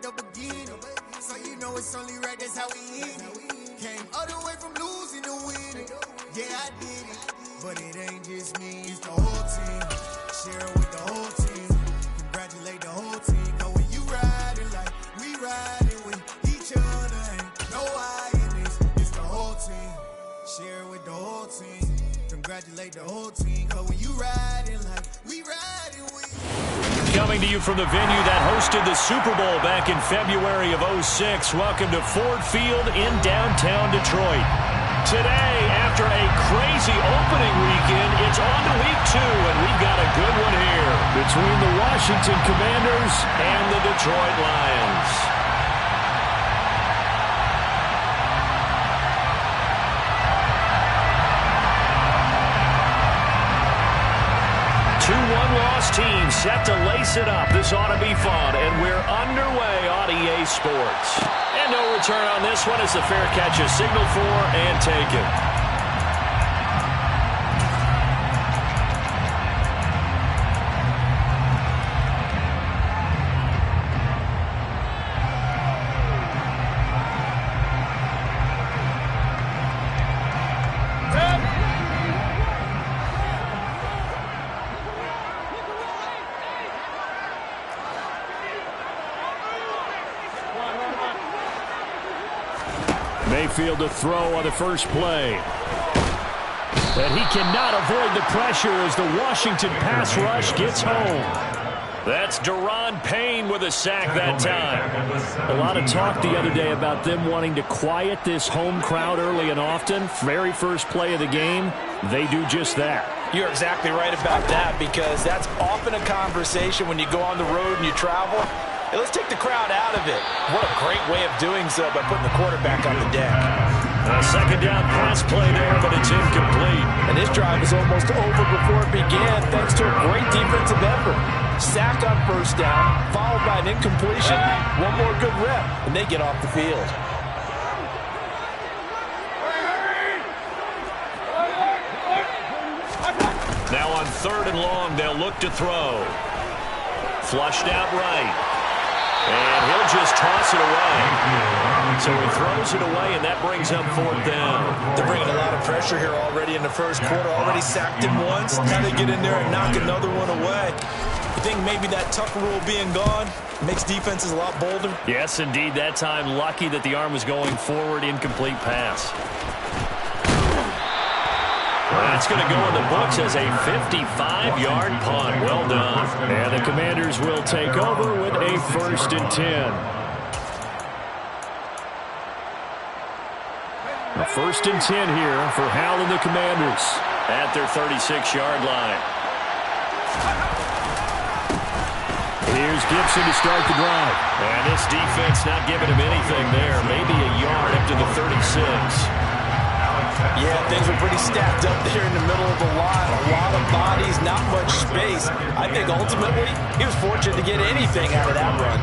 the beginning. So you know it's only right, that's how we end it. Came all the way from losing to winning. Yeah, I did it. But it ain't just me, it's the whole team. Share it with the whole team. Congratulate the whole team. Cause when you riding like we riding with each other, ain't no I in this. It's the whole team. Share it with the whole team. Congratulate the whole team. Cause when you riding like we riding with. Coming to you from the venue that hosted the Super Bowl back in February of '06. Welcome to Ford Field in downtown Detroit. Today, after a crazy opening weekend, it's on to week 2, and we've got a good one here between the Washington Commanders and the Detroit Lions. Two one-loss teams set to lace it up. This ought to be fun, and we're underway on EA Sports. And no return on this one as the fair catch is signaled for and taken. Mayfield to throw on the first play. But he cannot avoid the pressure as the Washington pass rush gets home. That's Daron Payne with a sack that time. A lot of talk the other day about them wanting to quiet this home crowd early and often. Very first play of the game, they do just that. You're exactly right about that, because that's often a conversation when you go on the road and you travel. Hey, let's take the crowd out of it. What a great way of doing so by putting the quarterback on the deck. A second down pass play there, but it's incomplete. And this drive is almost over before it began thanks to a great defensive effort. Sack on first down, followed by an incompletion. One more good rep, and they get off the field. Now on 3rd and long, they'll look to throw. Flushed out right. And he'll just toss it away. So he throws it away, and that brings up 4th down. They're bringing a lot of pressure here already in the first quarter. Already sacked him once. Now they get in there and knock another one away. You think maybe that Tucker rule being gone makes defenses a lot bolder? Yes, indeed. That time, lucky that the arm was going forward. Incomplete pass. That's going to go in the books as a 55-yard punt. Well done. And the Commanders will take over with a 1st and 10. A 1st and 10 here for Hal and the Commanders at their 36-yard line. Here's Gibson to start the drive. And this defense not giving him anything there. Maybe a yard up to the 36. Yeah, things were pretty stacked up there in the middle of the line. A lot of bodies, not much space. I think ultimately he was fortunate to get anything out of that run.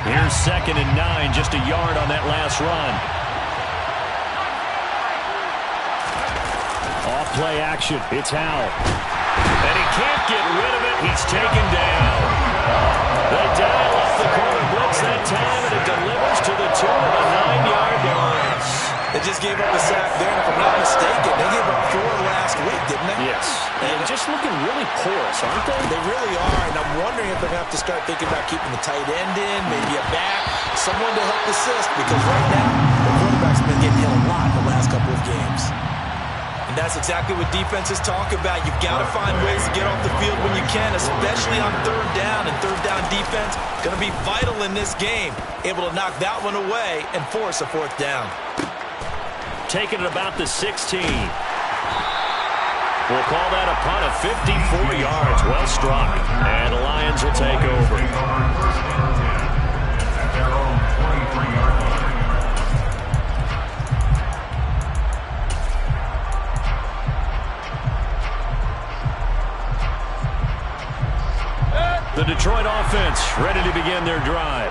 Here's 2nd and 9, just a yard on that last run. Off play action, it's Hal. And he can't get rid of it. He's taken down. They dial up the corner blitz that time, and it delivers to the tune of a 9-yard loss. They just gave up a sack there, and if I'm not mistaken, they gave up 4 last week, didn't they? Yes. And just looking really porous, aren't they? They really are, and I'm wondering if they're going to have to start thinking about keeping the tight end in, maybe a back, someone to help assist, because right now, the quarterback's been getting hit a lot in the last couple of games. And that's exactly what defenses talk about. You've got to find ways to get off the field when you can, especially on 3rd down. And 3rd down defense going to be vital in this game. Able to knock that one away and force a 4th down. Taking it about the 16. We'll call that a punt of 54 yards. Well struck. And the Lions will take over. The Detroit offense ready to begin their drive.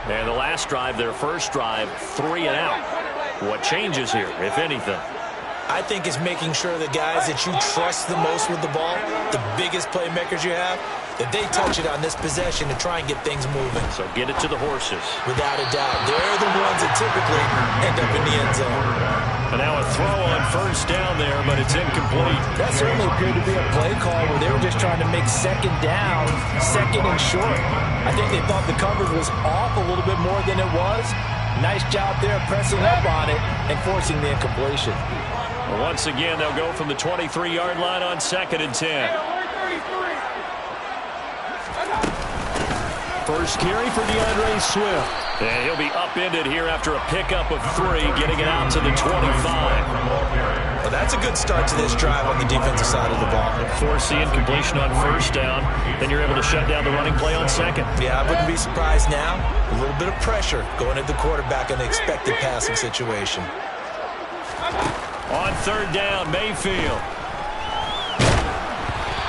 And the last drive, their first drive, 3 and out. What changes here, if anything? I think it's making sure the guys that you trust the most with the ball, the biggest playmakers you have, that they touch it on this possession to try and get things moving. So get it to the horses. Without a doubt. They're the ones that typically end up in the end zone. And now a throw on first down there, but it's incomplete. That certainly appeared to be a play call where they were just trying to make second down, second and short. I think they thought the coverage was off a little bit more than it was. Nice job there pressing up on it and forcing the incompletion. Well, once again, they'll go from the 23-yard line on 2nd and 10. First carry for DeAndre Swift. And he'll be upended here after a pickup of 3, getting it out to the 25. Well, that's a good start to this drive on the defensive side of the ball. Force the incompletion on first down. Then you're able to shut down the running play on second. Yeah, I wouldn't be surprised now. A little bit of pressure going at the quarterback in the expected passing situation. On third down, Mayfield.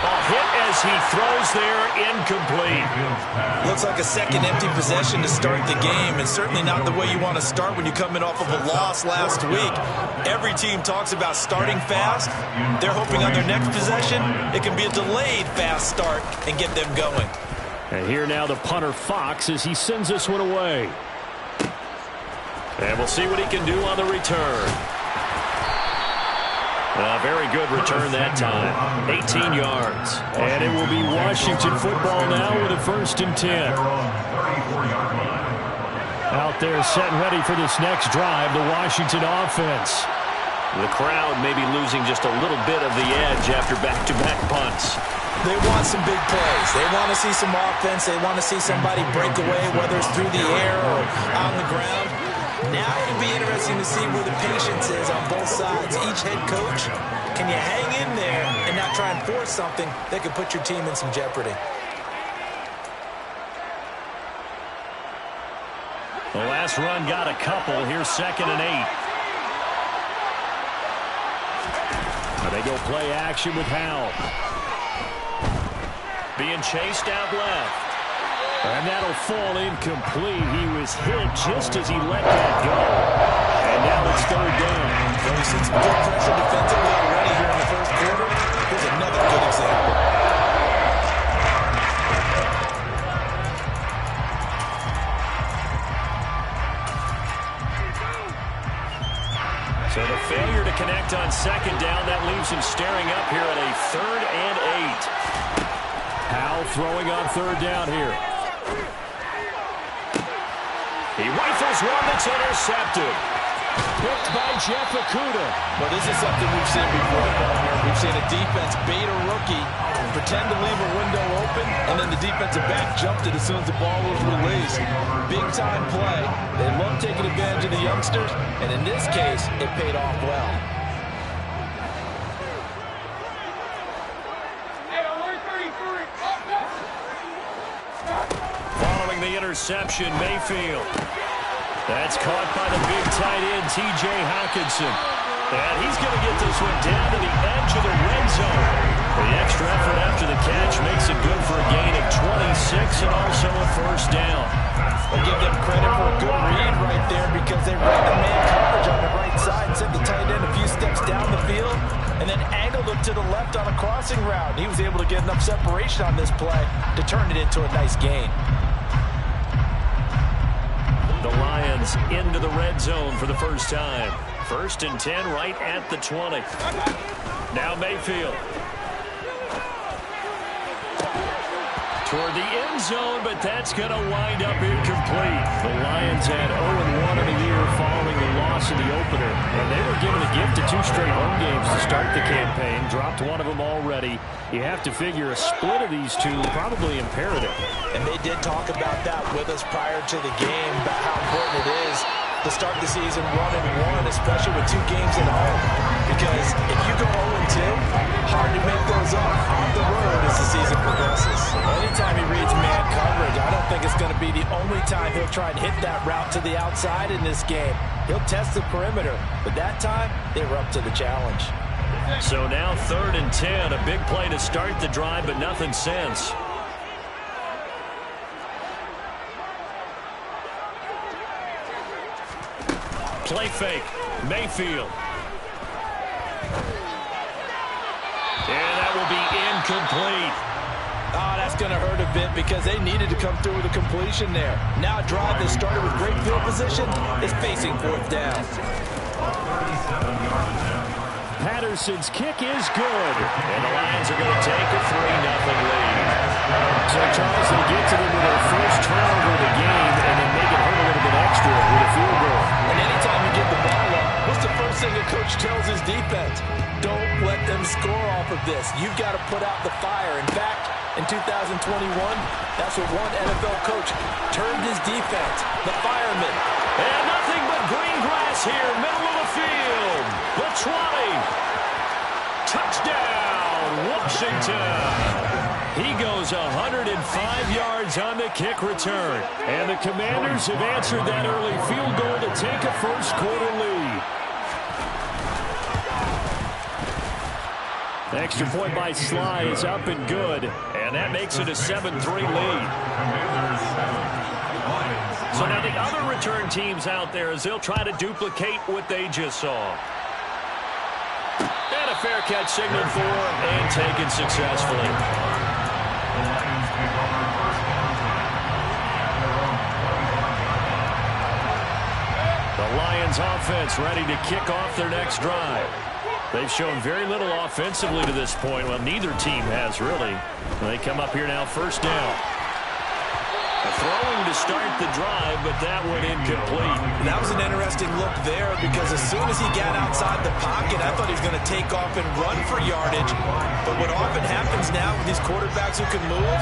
A hit as he throws there, incomplete. Looks like a second empty possession to start the game, and certainly not the way you want to start when you're coming off of a loss last week. Every team talks about starting fast. They're hoping on their next possession, it can be a delayed fast start and get them going. And here now the punter Fox as he sends this one away. And we'll see what he can do on the return. A very good return that time. 18 yards. And it will be Washington football now with a 1st and 10. Out there set and ready for this next drive, the Washington offense. The crowd may be losing just a little bit of the edge after back-to-back punts. They want some big plays. They want to see some offense. They want to see somebody break away, whether it's through the air or on the ground. Now it'll be interesting to see where the patience is on both sides. Each head coach, can you hang in there and not try and force something that could put your team in some jeopardy? The last run got a couple. Here's 2nd and 8. They go play action with Howell. Being chased out left. And that'll fall incomplete. He was hit just as he let that go. And now it's 3rd down. Well, we've seen some good pressure defensively already here in the first quarter. Here's another good example. So the failure to connect on 2nd down, that leaves him staring up here at a 3rd and 8. Howell throwing on 3rd down here. He rifles one that's intercepted. Picked by Jeff Okudah. Well, this is something we've seen before, Palmer. We've seen a defense bait a rookie, pretend to leave a window open, and then the defensive back jumped it as soon as the ball was released. Big-time play. They love taking advantage of the youngsters, and in this case, it paid off well. Following the interception, Mayfield. That's caught by the big tight end, T.J. Hockenson. And he's going to get this one down to the edge of the red zone. The extra effort after the catch makes it good for a gain of 26 and also a 1st down. I'll give them credit for a good read right there because they read the man coverage on the right side and sent the tight end a few steps down the field and then angled him to the left on a crossing route. He was able to get enough separation on this play to turn it into a nice gain. The Lions into the red zone for the first time. 1st and 10 right at the 20. Now Mayfield. Toward the end zone, but that's going to wind up incomplete. The Lions had 0-1 in the year following the loss in the opener. And they were given a gift of 2 straight home games to start the campaign. Dropped one of them already. You have to figure a split of these two probably imperative. And they did talk about that with us prior to the game, about how important it is to start the season 1-1, especially with 2 games at home. Because if you go 0-2, hard to make those up on the road as the season progresses. Anytime he reads man coverage, I don't think it's going to be the only time he'll try and hit that route to the outside in this game. He'll test the perimeter, but that time, they were up to the challenge. So now 3rd and 10, a big play to start the drive, but nothing since. Play fake. Mayfield. And that will be incomplete. Oh, that's going to hurt a bit because they needed to come through with a completion there. Now a drive that started with great field position is facing fourth down. Patterson's kick is good. And the Lions are going to take a 3-0 lead. So, Charles, they get to them with their first turnover of the game and then make it hurt a little bit extra with a field goal. And anytime you get the ball up, what's the first thing a coach tells his defense? Don't let them score off of this. You've got to put out the fire. In fact, in 2021, that's what one NFL coach termed his defense, the firemen. And nothing but green grass here, middle of the field. The 20. Touchdown, Washington. He goes 105 yards on the kick return. And the Commanders have answered that early field goal to take a first quarter lead. The extra point by Sly is up and good. And that makes it a 7-3 lead. So now the other return teams out there as they'll try to duplicate what they just saw. And a fair catch signaled for and taken successfully. The Lions offense ready to kick off their next drive. They've shown very little offensively to this point. Well, neither team has really. They come up here now, first down. Throwing to start the drive, but that went incomplete. That was an interesting look there because as soon as he got outside the pocket, I thought he was going to take off and run for yardage. But what often happens now with these quarterbacks who can move,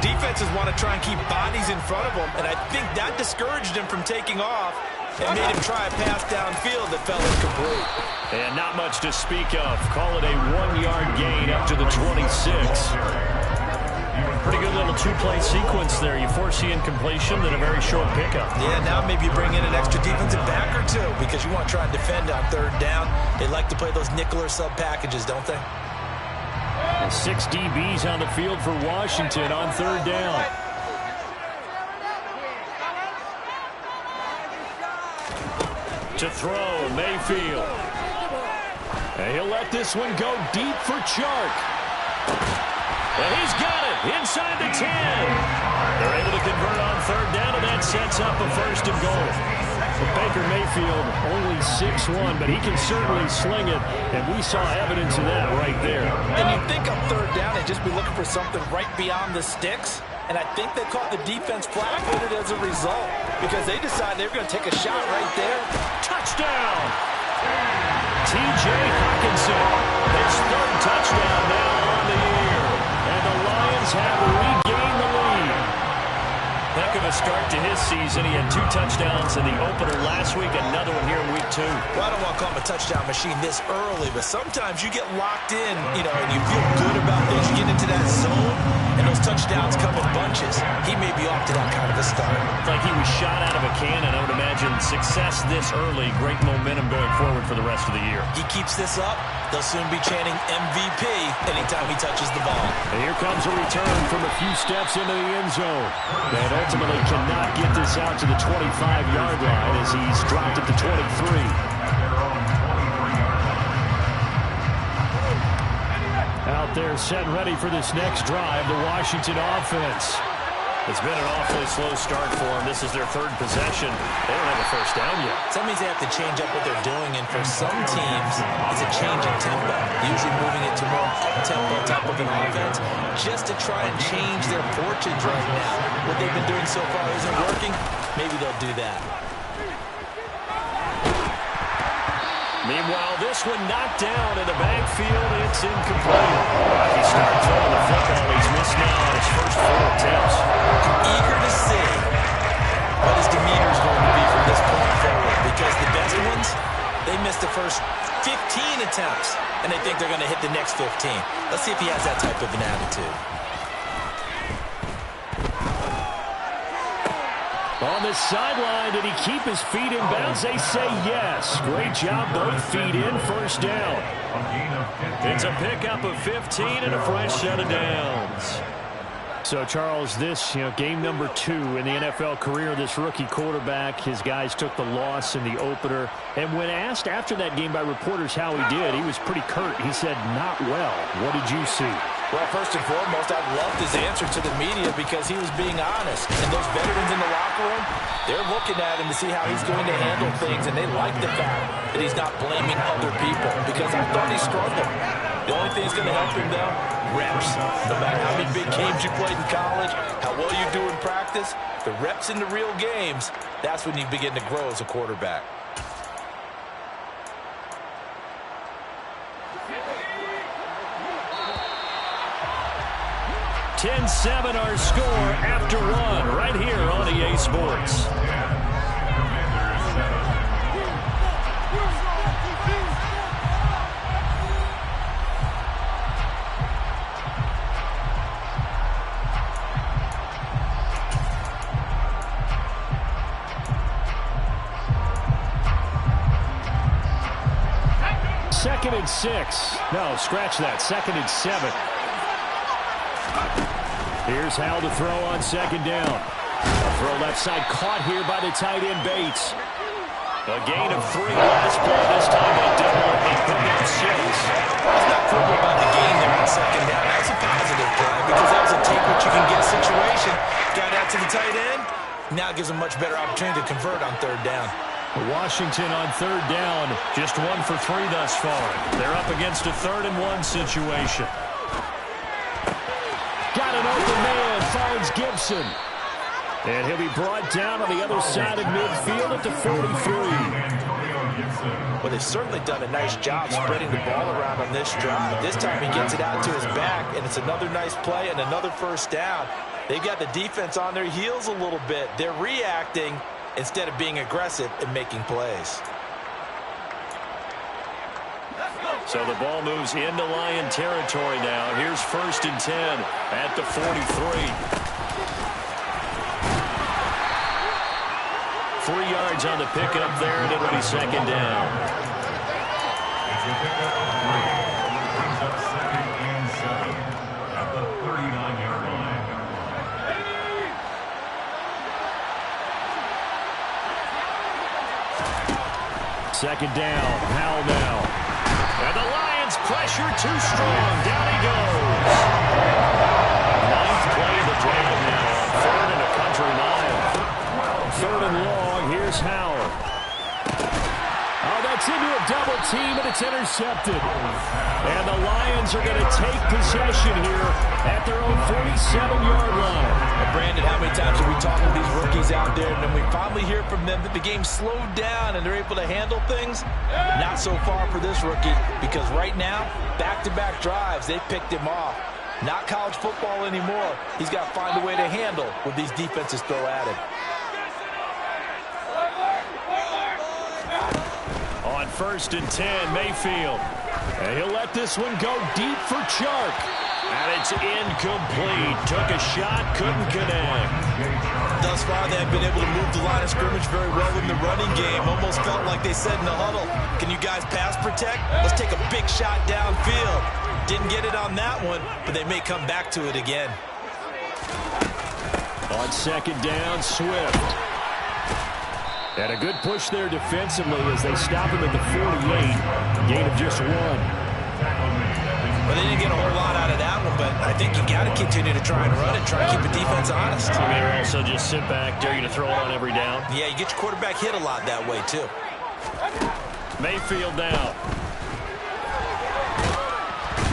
defenses want to try and keep bodies in front of them, and I think that discouraged him from taking off and made him try a pass downfield that fell incomplete. And not much to speak of. Call it a 1-yard gain up to the 26. Pretty good little two-play sequence there. You foresee incompletion, then a very short pickup. Yeah, now maybe you bring in an extra defensive back or two because you want to try and defend on third down. They like to play those nickel or sub packages, don't they? And 6 DBs on the field for Washington on third down. To throw, Mayfield. And he'll let this one go deep for Chark. And he's got it inside the 10. They're able to convert on third down, and that sets up a first and goal. Baker Mayfield only 6'1", but he can certainly sling it, and we saw evidence of that right there. And you think on third down they'd just be looking for something right beyond the sticks, and I think they caught the defense flat-footed as a result because they decided they were going to take a shot right there. Touchdown! T.J. Hawkinson, his third touchdown now on the year. And the Lions have regained the lead. Heck of a start to his season. He had 2 touchdowns in the opener last week, another one here in week 2. Well, I don't want to call him a touchdown machine this early, but sometimes you get locked in, and you feel good about things. You get into that zone, and those touchdowns come in bunches. He may be off to that kind of a start. It's like he was shot out of a cannon. I would imagine success this early, great momentum going forward for the rest of the year. He keeps this up, they'll soon be chanting MVP anytime he touches the ball. And here comes a return from a few steps into the end zone. And ultimately cannot get this out to the 25-yard line as he's dropped at the 23. Out there set and ready for this next drive, the Washington offense. It's been an awfully slow start for them. This is their third possession. They don't have a first down yet. That means they have to change up what they're doing, and for some teams, it's a change in tempo. Usually moving it to more tempo type of an offense just to try and change their fortunes right now. What they've been doing so far isn't working. Maybe they'll do that. Meanwhile, this one knocked down in the backfield. It's incomplete. He started throwing the football. He's missed now on his first 4 attempts. Eager to see what his demeanor is going to be from this point forward, because the best ones, they missed the first 15 attempts, and they think they're going to hit the next 15. Let's see if he has that type of an attitude. On the sideline, did he keep his feet in bounds? They say yes. Great job, both feet in, first down. It's a pickup of 15 and a fresh set of downs. So, Charles, this, game number 2 in the NFL career, this rookie quarterback, his guys took the loss in the opener. And when asked after that game by reporters how he did, he was pretty curt. He said, not well. What did you see? Well, first and foremost, I loved his answer to the media because he was being honest. And those veterans in the locker room, they're looking at him to see how he's going to handle things, and they like the fact that he's not blaming other people because I thought he struggled. The only thing that's going to help him, though, reps. No matter how many big games you played in college, how well you do in practice, the reps in the real games, that's when you begin to grow as a quarterback. (10-7) our score after 1 right here on EA Sports. Second and 6. No, scratch that. Second and 7. Here's Howell to throw on second down. A throw left side caught here by the tight end Bates. A gain of 3 last play. This time they double it and bring up 6. It's not critical about the gain there on second down. That's a positive play because that was a take what you can get situation. Got out to the tight end. Now it gives them much better opportunity to convert on third down. Washington on third down. Just 1 for 3 thus far. They're up against a 3rd and 1 situation. Got an open man, finds Gibson. And he'll be brought down on the other side of midfield at the 43. Well, they've certainly done a nice job spreading the ball around on this drive. This time he gets it out to his back, and it's another nice play and another first down. They've got the defense on their heels a little bit. They're reacting instead of being aggressive and making plays. So the ball moves into Lion territory now. Here's 1st and 10 at the 43. 3 yards on the pickup there, and it'll be second down. Second down, Howell now. And the Lions pressure too strong. Down he goes. 9th play of the drive now. 3rd and a country mile. 3rd and long. Here's Howell. Oh, that's into a double team, and it's intercepted. And the Lions are going to take possession here at their own 47-yard line. Well, Brandon, how many times have we talked to these rookies out there, and then we finally hear from them that the game slowed down and they're able to handle things? Not so far for this rookie, because right now, back-to-back drives, they picked him off. Not college football anymore. He's got to find a way to handle what these defenses throw at him. On 1st and 10, Mayfield. And he'll let this one go deep for Chark. And it's incomplete. Took a shot, couldn't connect. Thus far, they have been able to move the line of scrimmage very well in the running game. Almost felt like they said in the huddle, can you guys pass protect? Let's take a big shot downfield. Didn't get it on that one, but they may come back to it again. On second down, Swift. And a good push there defensively as they stop him at the 48. Gain of just 1. Well, they didn't get a whole lot out of that one, but I think you got to continue to try and run it, try and keep the defense honest. You may also just sit back, dare you to throw it on every down. Yeah, you get your quarterback hit a lot that way, too. Mayfield now.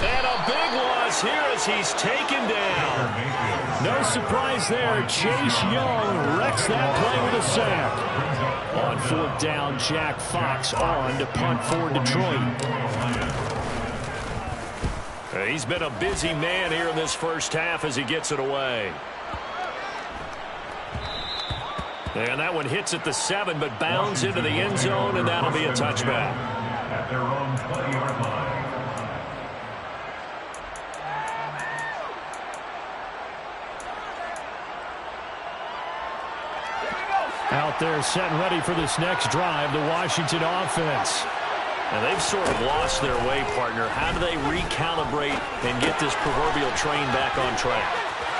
And a big loss here as he's taken down. No surprise there. Chase Young wrecks that play with a sack. On 4th down, Jack Fox on to punt for Detroit. He's been a busy man here in this first half as he gets it away. And that one hits at the 7, but bounds into the end zone, and that'll be a touchback. At their own 20-yard line. Out there set and ready for this next drive, the Washington offense. And they've sort of lost their way, partner. How do they recalibrate and get this proverbial train back on track?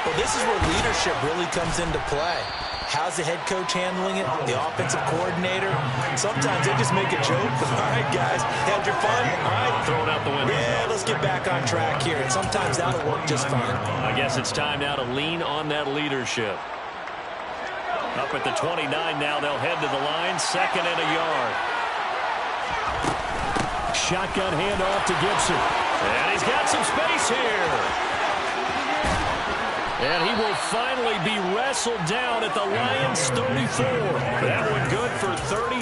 Well, this is where leadership really comes into play. How's the head coach handling it? The offensive coordinator? Sometimes they just make a joke. All right, guys, had your fun? All right. Throw it out the window. Yeah, let's get back on track here. And sometimes that'll work just fine. I guess it's time now to lean on that leadership. Up at the 29 now, they'll head to the line. 2nd and a yard. Shotgun handoff to Gibson. And he's got some space here. And he will finally be wrestled down at the Lions' 34. That one good for 37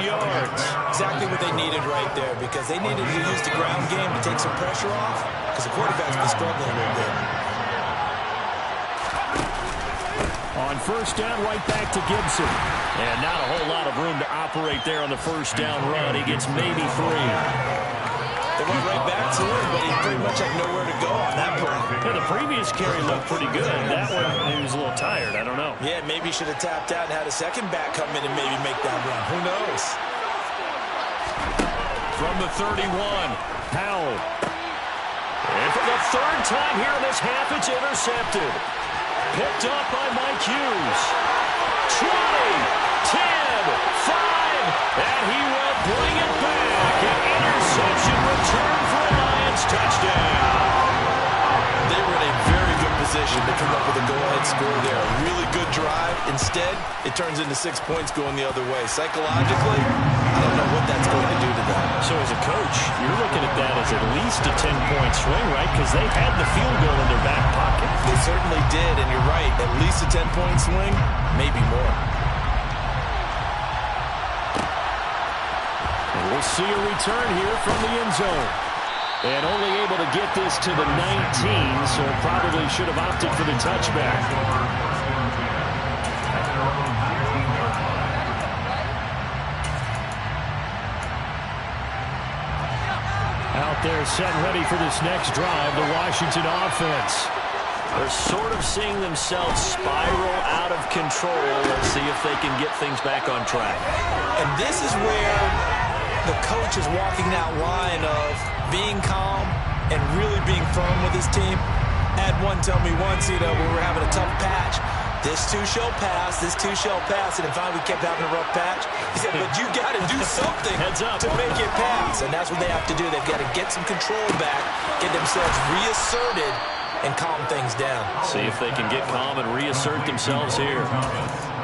yards. Exactly what they needed right there, because they needed to use the ground game to take some pressure off, because the quarterback's been struggling a little bit. On 1st down, right back to Gibson. And not a whole lot of room to operate there on the 1st down run. He gets maybe 3. They went right back to him, but he pretty much had nowhere to go on that play. Yeah, the previous carry looked pretty good. That one, he was a little tired. I don't know. Yeah, maybe he should have tapped out and had a second back come in and maybe make that run. Who knows? From the 31, Powell. And for the 3rd time here in this half, it's intercepted. Picked up by Mike Hughes. 20, 10, 5, and he will bring it back. An interception return for a Lions touchdown. They were in a very good position to come up with a go-ahead score there. A really good drive. Instead, it turns into 6 points going the other way. Psychologically, I don't know what that's going to do to them. So as a coach, you're looking at that as at least a 10-point swing, right? Because they had the field goal in their back pocket. They certainly did, and you're right. At least a 10-point swing, maybe more. And we'll see a return here from the end zone. And only able to get this to the 19, so probably should have opted for the touchback. Out there set ready for this next drive, the Washington offense. They're sort of seeing themselves spiral out of control. Let's see if they can get things back on track. And this is where the coach is walking that line of being calm and really being firm with his team. Had one tell me once, when we were having a tough patch, this too shall pass, this too shall pass, and if we kept having a rough patch, he said, but you got to do something to make it pass, and that's what they have to do. They've got to get some control back, get themselves reasserted, and calm things down. See if they can get calm and reassert themselves here.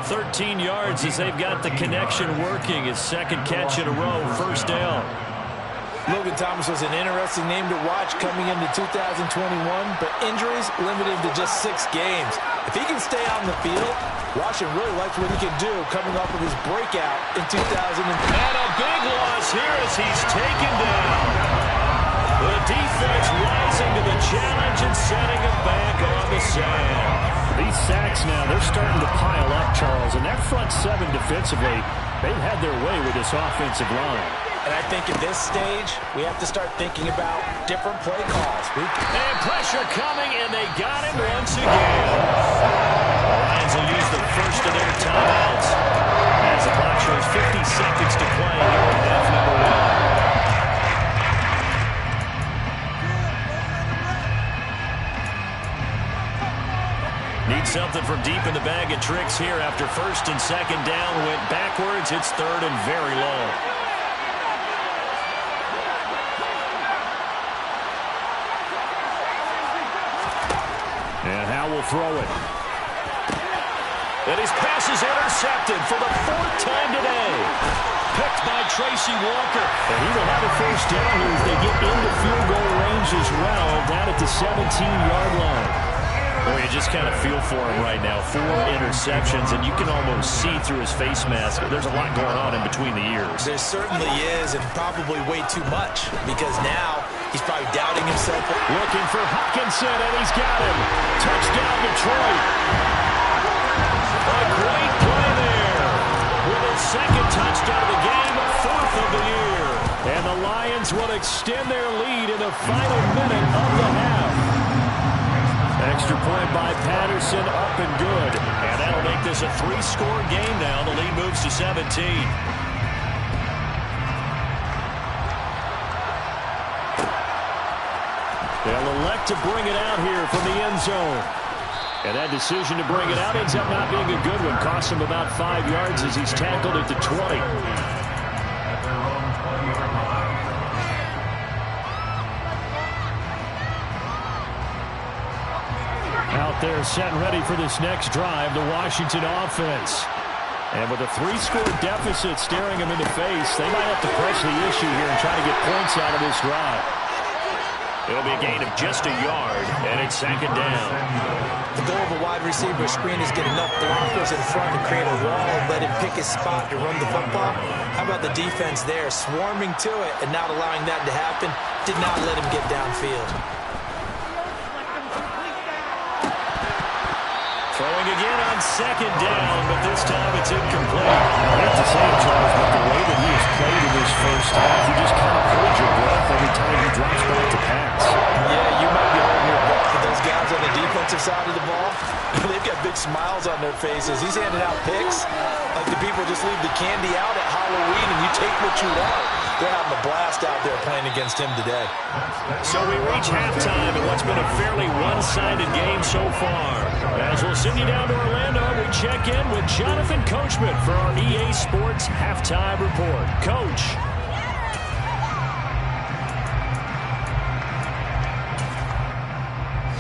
13 yards as they've got the connection working. His 2nd catch in a row, 1st down. Logan Thomas was an interesting name to watch coming into 2021, but injuries limited to just 6 games. If he can stay on the field, Washington really likes what he can do coming off of his breakout in 2000. And a big loss here as he's taken down. The defense rising to the challenge and setting him back on the sand. These sacks now, they're starting to pile up, Charles, and that front 7 defensively, they've had their way with this offensive line. And I think at this stage, we have to start thinking about different play calls. And pressure coming, and they got him once again. The Lions will use the first of their timeouts as the clock shows 50 seconds to play here in half number 1. Need something from deep in the bag of tricks here after 1st and 2nd down. Went backwards. It's 3rd and very long. And Howe will throw it. And his pass is intercepted for the 4th time today. Picked by Tracy Walker. And he will have a 1st down here as they get into field goal range as well, down at the 17-yard line. Boy, you just kind of feel for him right now. 4 interceptions, and you can almost see through his face mask. There's a lot going on in between the ears. There certainly is, and probably way too much, because now he's probably doubting himself. Looking for Hutchinson, and he's got him. Touchdown, Detroit. A great play there. With his 2nd touchdown of the game, 4th of the year. And the Lions will extend their lead in the final minute of the half. Extra point by Patterson, up and good. And that'll make this a 3-score game now. The lead moves to 17. They'll elect to bring it out here from the end zone. And that decision to bring it out ends up not being a good one. Costs him about 5 yards as he's tackled at the 20. Out there set and ready for this next drive, the Washington offense. And with a 3-score deficit staring them in the face, they might have to press the issue here and try to get points out of this drive. It'll be a gain of just a yard, and it's second down. The goal of a wide receiver screen is get enough blockers in front to create a wall and let him pick his spot to run the football. How about the defense there, swarming to it and not allowing that to happen? Did not let him get downfield. Throwing again on second down, but this time it's incomplete. I hate to say it, Charles, but the way that he has played in this first half, you just kind of hold your breath every time he drops back to pass. Yeah, you might be holding your breath for those guys on the defensive side of the ball. They've got big smiles on their faces. He's handing out picks like the people just leave the candy out at Halloween and you take what you want. They're having a blast out there playing against him today. So we reach halftime in what's been a fairly one-sided game so far. As we'll send you down to Orlando, we check in with Jonathan Coachman for our EA Sports Halftime Report. Coach.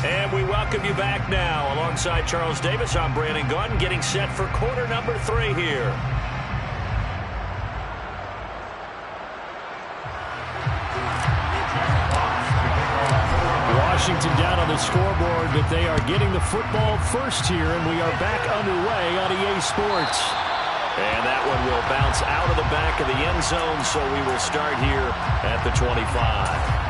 And we welcome you back now. Alongside Charles Davis, I'm Brandon Gaudin, getting set for quarter number 3 here. Washington down on the scoreboard, but they are getting the football first here, and we are back underway on EA Sports. And that one will bounce out of the back of the end zone, so we will start here at the 25.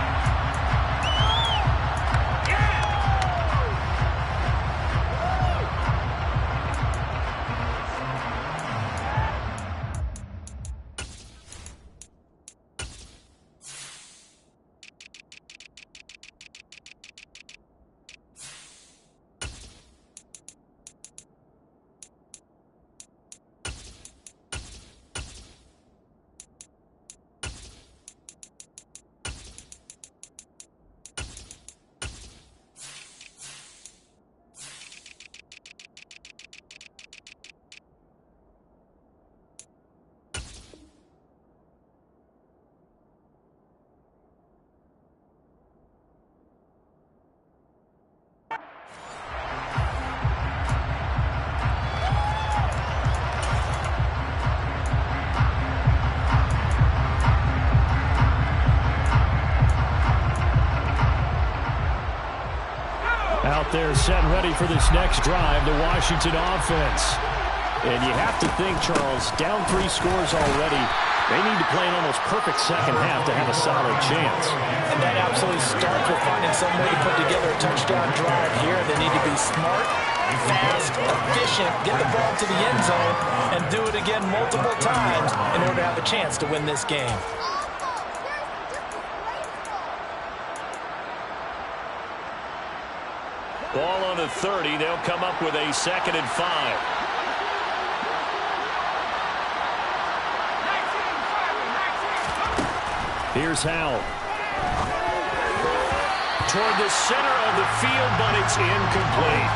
Out there set and ready for this next drive, the Washington offense. And you have to think, Charles, down 3 scores already. They need to play an almost perfect second half to have a solid chance. And that absolutely starts with finding some way to put together a touchdown drive here. They need to be smart, fast, efficient, get the ball to the end zone, and do it again multiple times in order to have a chance to win this game. Ball on the 30. They'll come up with a 2nd and 5. Here's Howell. Toward the center of the field, but it's incomplete.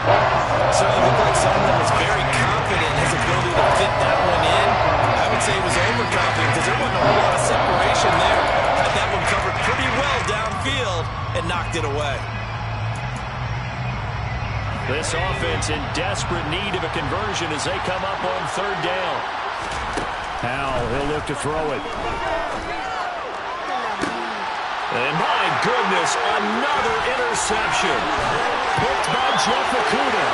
So it looked like someone that was very confident in his ability to fit that one in. I would say he was overconfident because there wasn't a whole lot of separation there. Had that one covered pretty well downfield and knocked it away. This offense in desperate need of a conversion as they come up on 3rd down. Howell, he'll look to throw it. And my goodness, another interception. Picked by Jeff Okuda.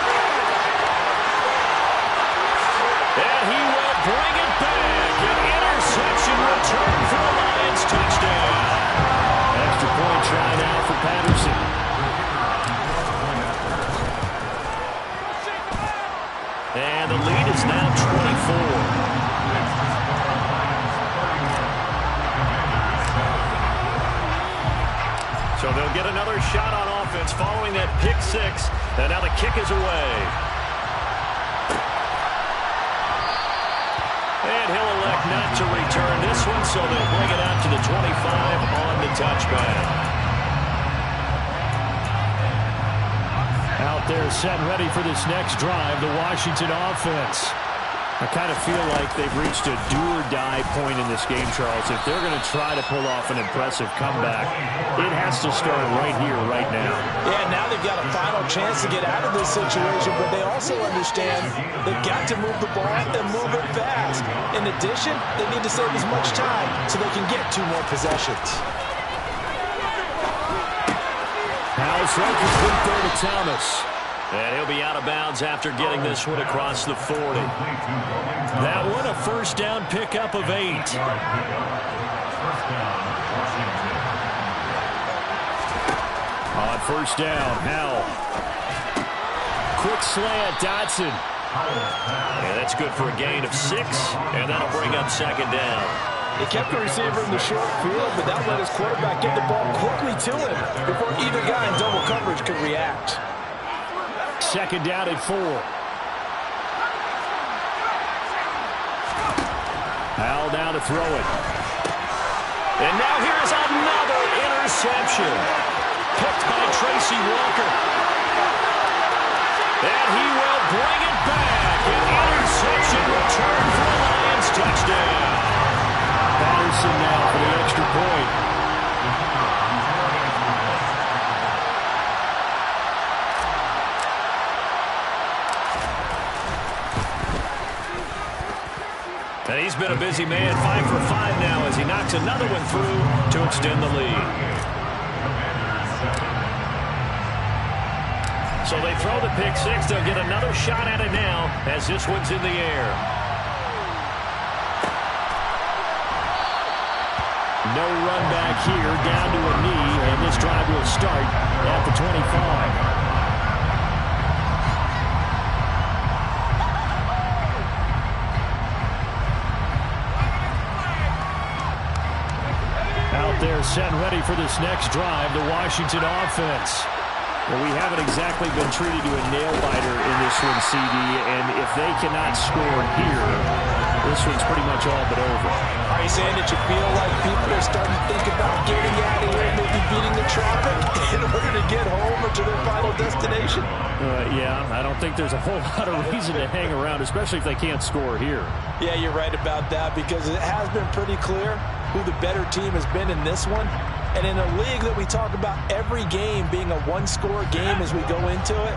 And he will bring it back. An interception return for the Lions touchdown. Extra point try now for Patterson. And the lead is now 24. So they'll get another shot on offense following that pick 6. And now the kick is away. And he'll elect not to return this one, so they'll bring it out to the 25 on the touchback. Out Out there set and ready for this next drive, the Washington offense. I kind of feel like they've reached a do-or-die point in this game, Charles. If they're going to try to pull off an impressive comeback, it has to start right here, right now. Yeah, now they've got a final chance to get out of this situation, but they also understand they've got to move the ball and move it fast. In addition, they need to save as much time so they can get 2 more possessions. Howell's right complete there to Thomas. And he'll be out of bounds after getting this one across the 40. That one a first down pickup of 8. On first down, Howell. Quick slant, Dotson. And that's good for a gain of 6, and that'll bring up second down. He kept the receiver in the short field, but that let his quarterback get the ball quickly to him before either guy in double coverage could react. Second down at 4. Howell down to throw it. And now here's another interception. Picked by Tracy Walker. And he will bring it back. An interception return for the Lions. Touchdown. Patterson now for the extra point. And he's been a busy man, 5 for 5 now as he knocks another one through to extend the lead. So they throw the pick 6. They'll get another shot at it now as this one's in the air. No run back here, down to a knee, and this drive will start at the 25. They're set and ready for this next drive, the Washington offense. Well, we haven't exactly been treated to a nail-biter in this one, CD, and if they cannot score here, this one's pretty much all but over. Are you saying that you feel like people are starting to think about getting out of here, maybe beating the traffic in order to get home or to their final destination? Yeah, I don't think there's a whole lot of reason to hang around, especially if they can't score here. Yeah, you're right about that because it has been pretty clear who the better team has been in this one. And in a league that we talk about every game being a one-score game as we go into it,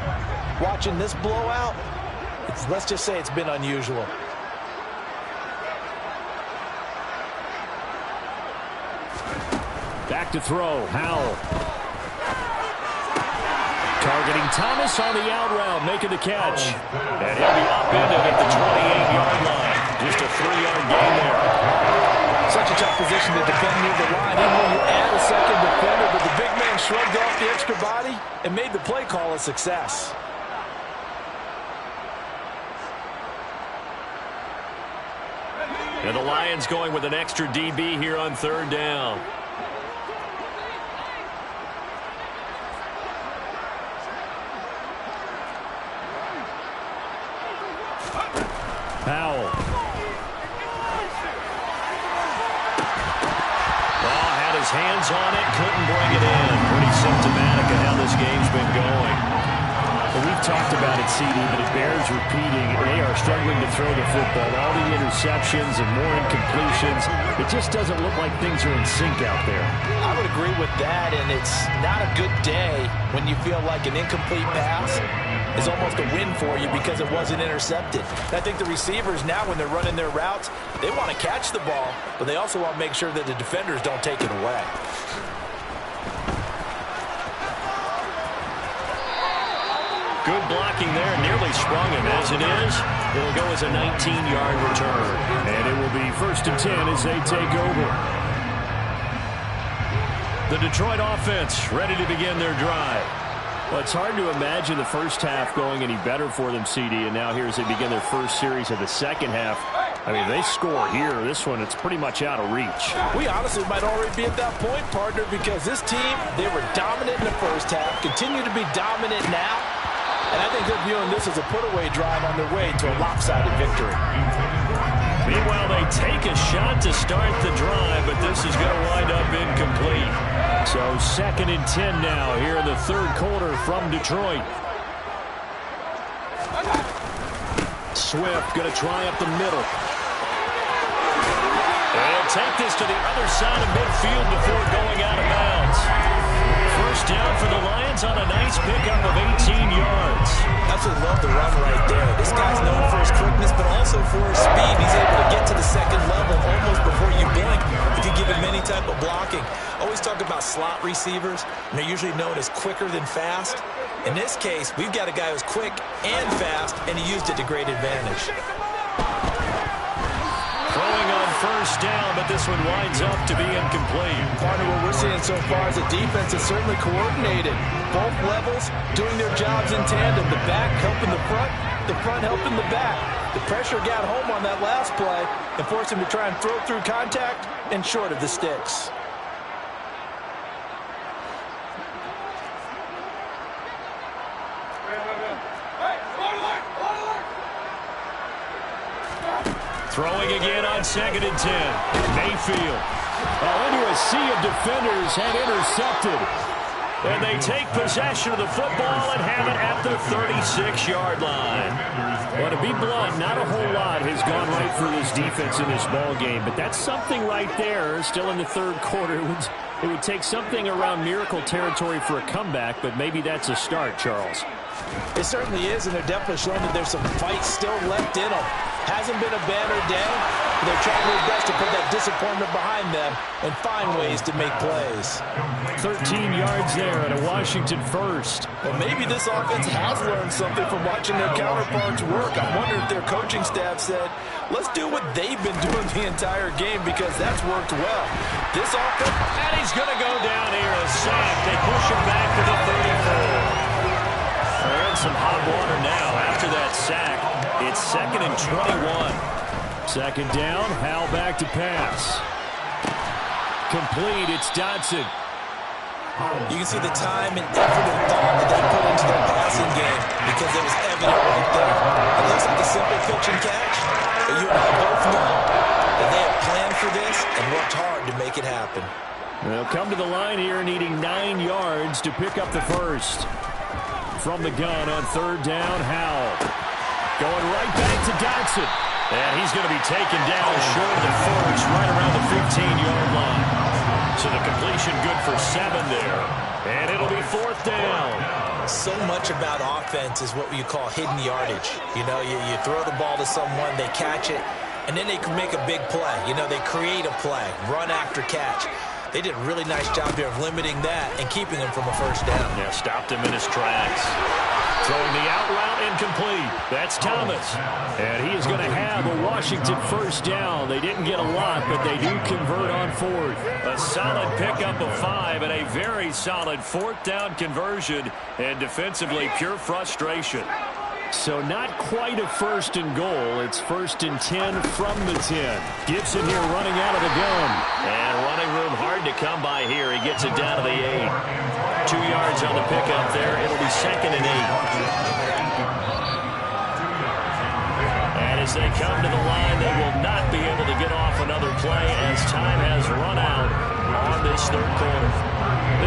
watching this blowout, let's just say it's been unusual. Back to throw, Howell. Targeting Thomas on the out route, making the catch. And he'll be upended at the 28-yard line. Just a 3-yard gain there. Such a tough position to defend near the line, even when you add a second defender, but the big man shrugged off the extra body and made the play call a success. And the Lions going with an extra DB here on third down. Powell. His hands on it, couldn't bring it in. Pretty symptomatic of how this game's been going. Well, we've talked about it, CD, but it bears repeating. They are struggling to throw the football. All the interceptions and more incompletions. It just doesn't look like things are in sync out there. I would agree with that, and it's not a good day when you feel like an incomplete pass is almost a win for you because it wasn't intercepted. I think the receivers now, when they're running their routes, they want to catch the ball, but they also want to make sure that the defenders don't take it away. Good blocking there, nearly sprung him. As it is, it'll go as a 19-yard return. And it will be 1st and 10 as they take over. The Detroit offense ready to begin their drive. Well, it's hard to imagine the first half going any better for them, CD, and now here as they begin their first series of the second half. I mean, they score here. This one, it's pretty much out of reach. We honestly might already be at that point, partner, because this team, they were dominant in the first half, continue to be dominant now, and I think they're viewing this as a put-away drive on their way to a lopsided victory. Meanwhile, they take a shot to start the drive, but this is going to wind up incomplete. So 2nd and 10 now here in the third quarter from Detroit. Swift going to try up the middle. They'll take this to the other side of midfield before going out of bounds. First down for the Lions on a nice pickup of 18 yards. Absolutely love the run right there. This guy's known for his quickness, but also for his speed. He's able to get to the second level almost before you blink if you give him any type of blocking. Always talk about slot receivers, and they're usually known as quicker than fast. In this case, we've got a guy who's quick and fast, and he used it to great advantage. Throwing on first down, but this one winds up to be incomplete. Partner, what we're seeing so far is the defense is certainly coordinated. Both levels doing their jobs in tandem. The back helping the front helping the back. The pressure got home on that last play and forced him to try and throw through contact and short of the sticks. Throwing again on 2nd and 10. Mayfield. Into a sea of defenders and intercepted. And they take possession of the football and have it at the 36-yard line. Well, to be blunt, not a whole lot has gone right for this defense in this ball game, but that's something right there. Still in the third quarter. It would take something around miracle territory for a comeback, but maybe that's a start, Charles. It certainly is, and they're definitely showing that there's some fight still left in them. Hasn't been a banner day, but they're trying their best to put that disappointment behind them and find ways to make plays. 13 yards there at a Washington first. Well, maybe this offense has learned something from watching their counterparts work. I wonder if their coaching staff said, let's do what they've been doing the entire game because that's worked well. This offense, and he's going to go down here, a sack. They push him back to the 34. They're in some hot water now after that sack. It's 2nd and 21. Second down, Howell back to pass. Complete, it's Dotson. You can see the time and effort and thought that they put into their passing game because it was evident right there. It looks like a simple pitch and catch, but you and I both know that they have planned for this and worked hard to make it happen. They'll come to the line here needing 9 yards to pick up the first. From the gun on 3rd down, Howell. Going right back to Dotson. And he's going to be taken down short of the first, right around the 15-yard line. So the completion good for 7 there. And it'll be 4th down. So much about offense is what you call hidden yardage. You know, you throw the ball to someone, they catch it, and then they can make a big play. You know, they create a play, run after catch. They did a really nice job here of limiting that and keeping him from a first down. Yeah, stopped him in his tracks. Throwing the out route incomplete. That's Thomas. And he is going to have a Washington first down. They didn't get a lot, but they do convert on 4th. A solid pickup of 5 and a very solid 4th down conversion. And defensively, pure frustration. So not quite a 1st and goal. It's 1st and 10 from the 10. Gibson here running out of the gun. And running room hard to come by here. He gets it down to the 8. 2 yards on the pickup there. It'll be 2nd and 8. And as they come to the line, they will not be able to get off another play as time has run out on this third quarter.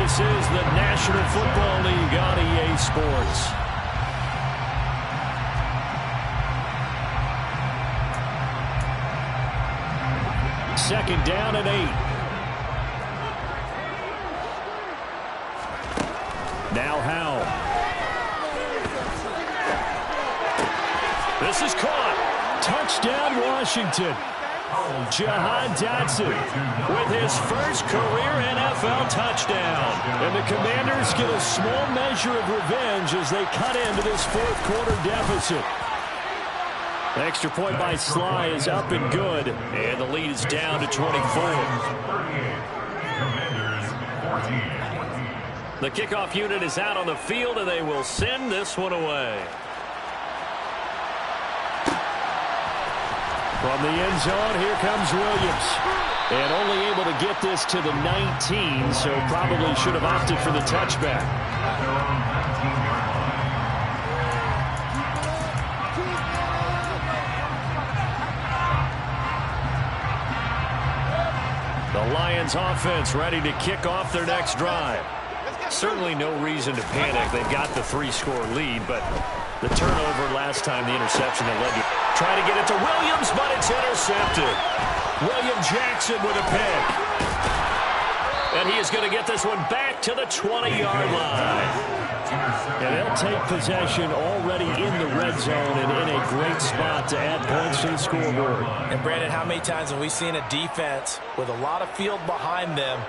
This is the National Football League on EA Sports. Second down and 8. Now Howell. This is caught. Touchdown, Washington. Jahan Dotson with his first career NFL touchdown. And the Commanders get a small measure of revenge as they cut into this 4th quarter deficit. Extra point by Sly is up and good. And the lead is down to 24. The kickoff unit is out on the field, and they will send this one away. From the end zone, here comes Williams. And only able to get this to the 19, so probably should have opted for the touchback. The Lions offense ready to kick off their next drive. Certainly no reason to panic. They've got the 3-score lead, but the turnover last time, the interception that led to trying to get it to Williams, but it's intercepted. William Jackson with a pick. And he is going to get this one back to the 20-yard line. And they'll take possession already in the red zone and in a great spot to add points to the scoreboard. And, Brandon, how many times have we seen a defense with a lot of field behind them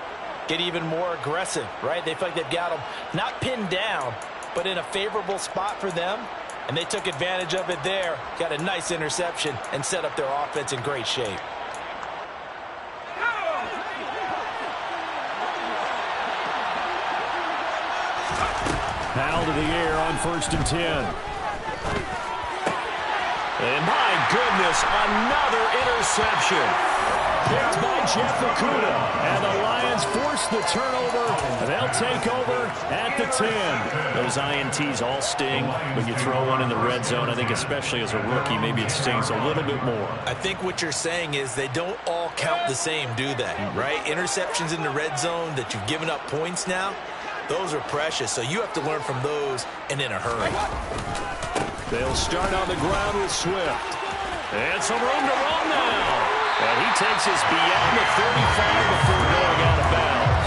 get even more aggressive, right? They feel like they've got them not pinned down, but in a favorable spot for them. And they took advantage of it there, got a nice interception, and set up their offense in great shape. Foul to the air on 1st and 10. And my goodness, another interception. Picked by Jeff Okudah. And the Lions force the turnover. They'll take over at the 10. Those INTs all sting when you throw one in the red zone. I think especially as a rookie, maybe it stings a little bit more. I think what you're saying is they don't all count the same, do they? Right? Interceptions in the red zone that you've given up points now, those are precious. So you have to learn from those and in a hurry. They'll start on the ground with Swift. And some room to run now. And he takes us beyond the 35 before going out of bounds.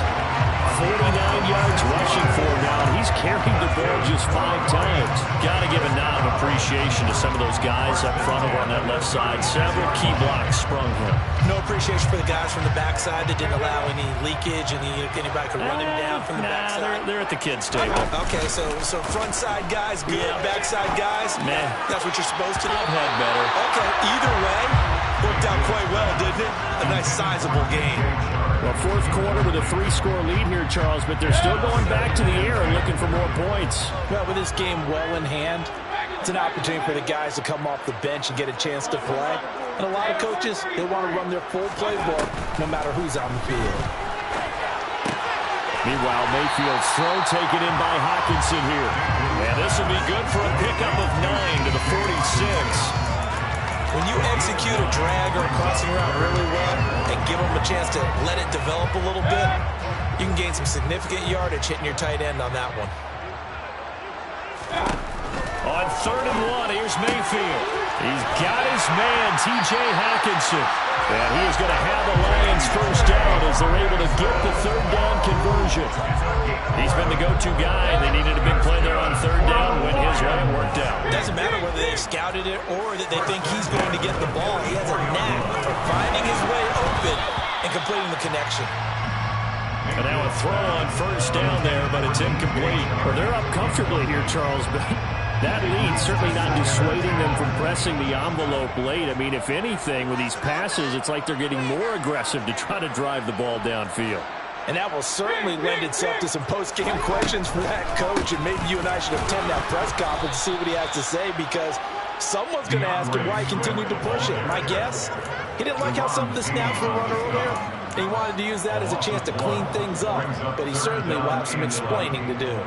49 yards rushing for him now. He's carried the ball just 5 times. Got to give a nod of appreciation to some of those guys up front over on that left side. Several key blocks sprung him. No appreciation for the guys from the backside that didn't allow any leakage, anybody could run him down from the backside. They're at the kids' table. Okay, so front side guys good, backside guys, nah. That's what you're supposed to do. I've had better. Okay, either way, worked out quite well, didn't it? A nice sizable game. Well, 4th quarter with a 3-score lead here, Charles, but they're still going back to the air and looking for more points. Well, with this game well in hand, it's an opportunity for the guys to come off the bench and get a chance to play. And a lot of coaches, they want to run their full playbook no matter who's on the field. Meanwhile, Mayfield's throw taken in by Hawkinson here. And this will be good for a pickup of 9 to the 46. When you execute a drag or a crossing route really well and give them a chance to let it develop a little bit, you can gain some significant yardage hitting your tight end on that one. On 3rd and 1, here's Mayfield. He's got his man, T.J. Hawkinson. And he is going to have the Lions first down as they're able to get the 3rd down conversion. He's been the go-to guy. They needed a big play there on 3rd down when his run worked out. It doesn't matter whether they scouted it or that they think he's going to get the ball. He has a knack for finding his way open and completing the connection. And now a throw on 1st down there, but it's incomplete. Well, they're up comfortably here, Charles, but that lead certainly not dissuading them from pressing the envelope late. I mean, if anything, with these passes, it's like they're getting more aggressive to try to drive the ball downfield. And that will certainly lend itself to some post-game questions for that coach, and maybe you and I should attend that press conference to see what he has to say, because someone's going to ask him why he continued to push it. My guess, he didn't like how some of the snaps were run earlier, and he wanted to use that as a chance to clean things up, but he certainly will have some explaining to do.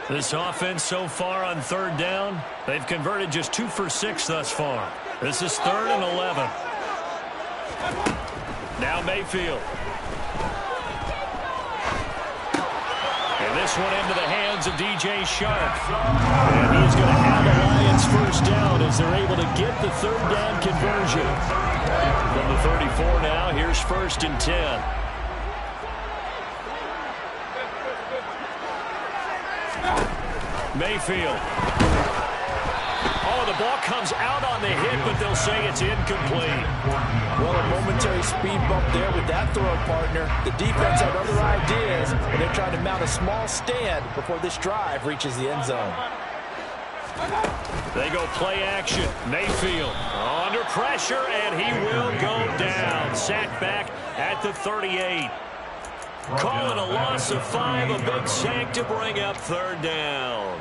This offense so far on 3rd down, they've converted just 2 for 6 thus far. This is 3rd and 11. Now Mayfield. And this one into the hands of DJ Shark. And he's going to have the Lions first down as they're able to get the 3rd down conversion. From the 34 now, here's 1st and 10. Mayfield. Oh, the ball comes out on the hit, but they'll say it's incomplete. Well, a momentary speed bump there with that throw partner. The defense had other ideas, but they're trying to mount a small stand before this drive reaches the end zone. They go play action. Mayfield under pressure, and he will go down. Sacked back at the 38. Calling a loss of 5, a big sack to bring up 3rd down.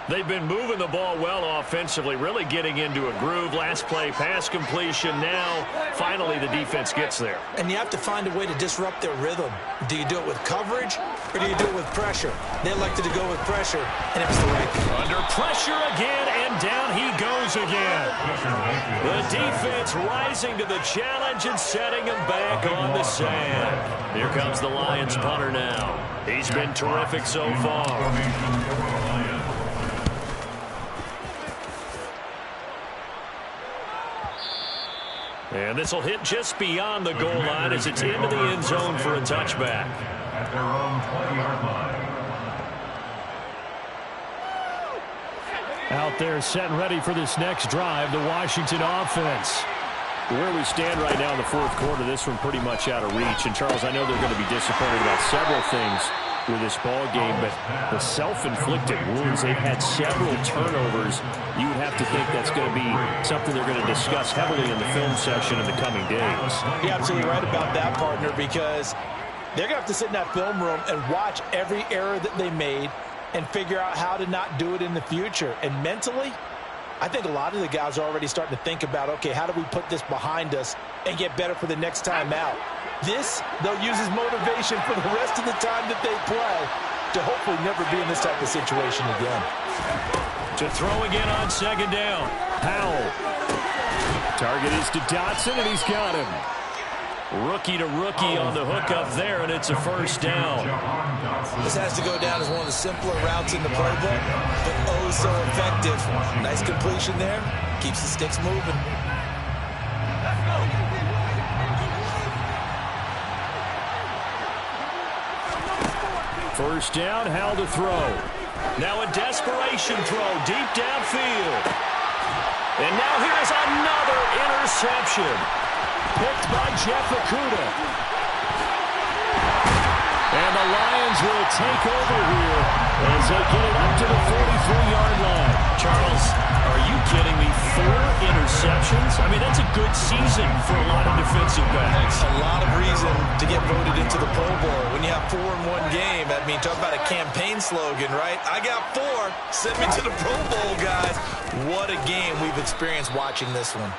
They've been moving the ball well offensively, really getting into a groove. Last play, pass completion. Now, finally, the defense gets there. And you have to find a way to disrupt their rhythm. Do you do it with coverage, or do you do it with pressure? They elected to go with pressure, and it was the right thing. Under pressure again, and down he goes again. The defense rising to the challenge and setting him back on the sand. Here comes the Lions punter now. He's been terrific so far. And this will hit just beyond the goal line as it's into the end zone for a touchback. At their own 20-yard line. Out there set and ready for this next drive, the Washington offense. Where we stand right now in the fourth quarter, this one pretty much out of reach. And, Charles, I know they're going to be disappointed about several things with this ball game, but the self-inflicted wounds, they've had several turnovers. You would have to think that's going to be something they're going to discuss heavily in the film session in the coming days. You're absolutely right about that, partner, because they're going to have to sit in that film room and watch every error that they made and figure out how to not do it in the future. And mentally, I think a lot of the guys are already starting to think about, okay, how do we put this behind us and get better for the next time out? This, they'll use as motivation for the rest of the time that they play to hopefully never be in this type of situation again. To throw again on second down. Powell. Target is to Dotson, and he's got him. Rookie to rookie on the hook up there, and it's a first down. This has to go down as one of the simpler routes in the playbook, but oh so effective. Nice completion there. Keeps the sticks moving. First down, Howell to throw. Now a desperation throw deep downfield. And now here's another interception. Picked by Jeff Okudah. And the Lions will take over here as they get it up to the 43-yard line. Charles, are you kidding me? 4 interceptions? I mean, that's a good season for a lot of defensive backs. A lot of reason to get voted into the Pro Bowl. When you have 4 in one game, I mean, talk about a campaign slogan, right? I got 4. Send me to the Pro Bowl, guys. What a game we've experienced watching this one.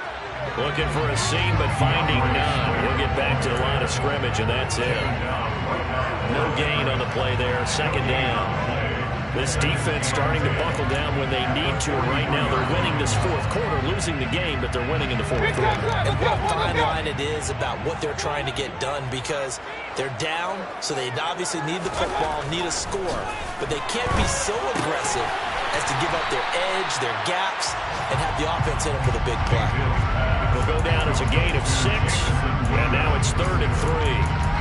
Looking for a seam, but finding none. He'll get back to the line of scrimmage, and that's it. No gain on the play there. Second down. This defense starting to buckle down when they need to. Right now, they're winning this fourth quarter, losing the game, but they're winning in the fourth quarter. And what a fine line it is about what they're trying to get done, because they're down, so they obviously need the football, need a score, but they can't be so aggressive as to give up their edge, their gaps, and have the offense hit them with a big play. Will go down as a gain of 6, and now it's 3rd and 3.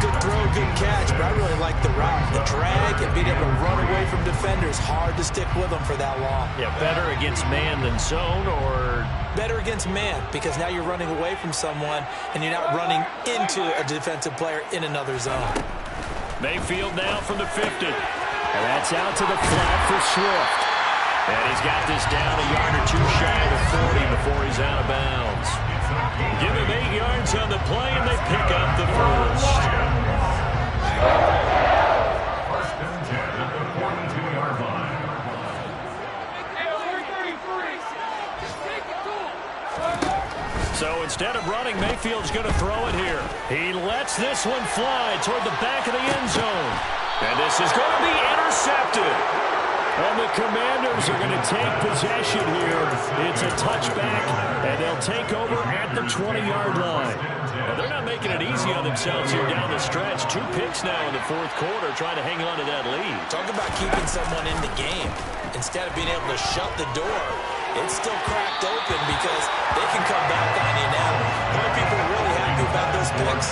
Good throw, good catch, but I really like the route. The drag and being able to run away from defenders, hard to stick with them for that long. Yeah, better against man than zone, or? Better against man, because now you're running away from someone, and you're not running into a defensive player in another zone. Mayfield now from the 50. And that's out to the flat for Swift. And he's got this down a yard or 2 shy of the 40 before he's out of bounds. Give him 8 yards on the play, and they pick up the first. First and 10 at the 42-yard line. So instead of running, Mayfield's going to throw it here. He lets this one fly toward the back of the end zone. And this is going to be intercepted. And the Commanders are going to take possession here. It's a touchback, and they'll take over at the 20-yard line. Now, they're not making it easy on themselves here down the stretch. 2 picks now in the fourth quarter, trying to hang on to that lead. Talk about keeping someone in the game. Instead of being able to shut the door, it's still cracked open because they can come back on you now. How many people are really happy about those picks?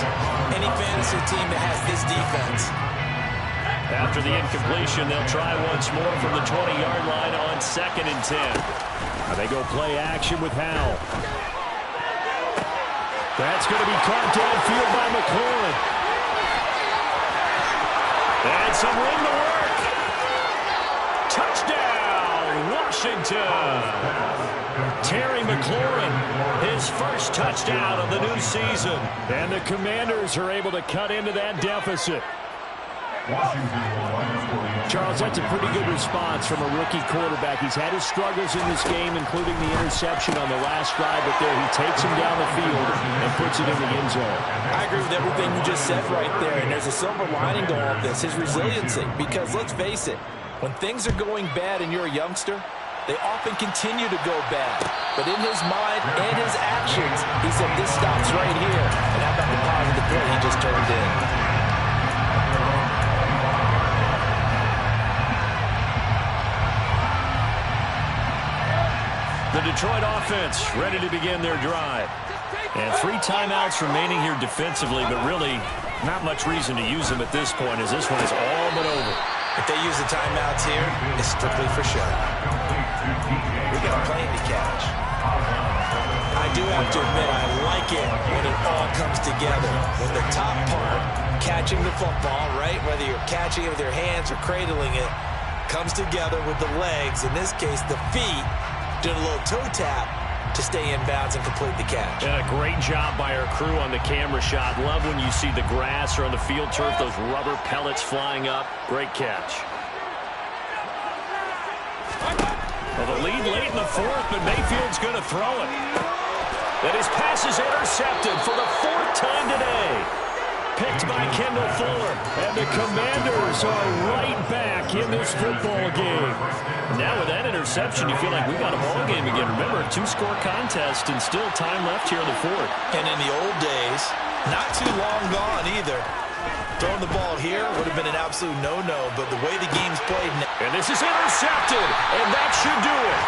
Any fantasy team that has this defense. After the incompletion, they'll try once more from the 20-yard line on 2nd and 10. Now they go play action with Howell. That's going to be caught downfield by McLaurin. And some room to work. Touchdown, Washington. Terry McLaurin, his first touchdown of the new season. And the Commanders are able to cut into that deficit. Charles, that's a pretty good response from a rookie quarterback. He's had his struggles in this game, including the interception on the last drive, but there he takes him down the field and puts it in the end zone. I agree with everything you just said right there, and there's a silver lining to all of this, his resiliency, because let's face it, when things are going bad and you're a youngster, they often continue to go bad. But in his mind and his actions, he said, this stops right here. And how about the positive play he just turned in? The Detroit offense ready to begin their drive. And 3 timeouts remaining here defensively, but really not much reason to use them at this point as this one is all but over. If they use the timeouts here, it's strictly for show. We got a plane to catch. I do have to admit, I like it when it all comes together. When the top part, catching the football, right, whether you're catching it with your hands or cradling it, comes together with the legs, in this case the feet, doing a little toe tap to stay in bounds and complete the catch. And a great job by our crew on the camera shot. Love when you see the grass or on the field turf, those rubber pellets flying up. Great catch. Well, the lead late in the 4th, but Mayfield's going to throw it. And his pass is intercepted for the 4th time today. Picked by Kendall Fuller. And the Commanders are right back in this football game. Now with that interception, you feel like we got a ball game again. Remember, a 2-score contest and still time left here in the 4th. And in the old days, not too long gone either, throwing the ball here would have been an absolute no-no, but the way the game's played now. And this is intercepted, and that should do it.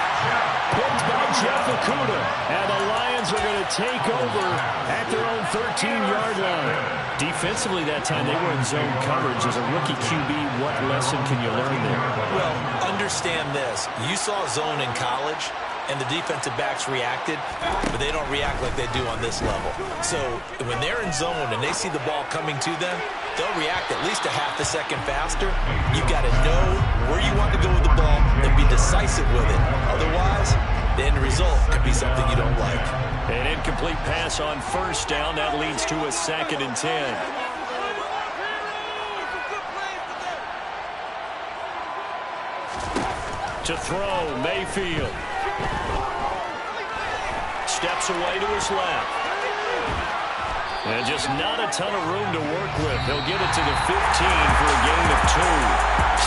Picked by Jeff Okudah, and the Lions are going to take over at their own 13-yard line. Defensively that time, they were in zone coverage. As a rookie QB, what lesson can you learn there? Well, understand this. You saw zone in college, and the defensive backs reacted, but they don't react like they do on this level. So when they're in zone and they see the ball coming to them, they'll react at least a half a second faster. You've got to know where you want to go with the ball and be decisive with it. Otherwise, the end result could be something you don't like. An incomplete pass on 1st down. That leads to a 2nd and 10. To throw, Mayfield. Steps away to his left. And just not a ton of room to work with. He'll get it to the 15 for a gain of 2.